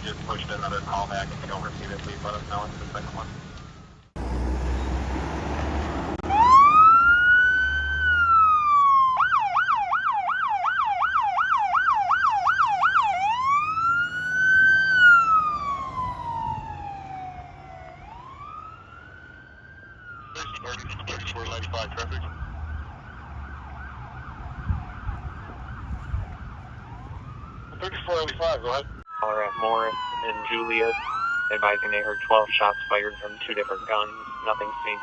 just pushed another call back. If you don't receive it, please let us know. It's the second one. Traffic. 3495, go ahead. Caller at Morris and Juliet, advising they heard 12 shots fired from 2 different guns. Nothing seen.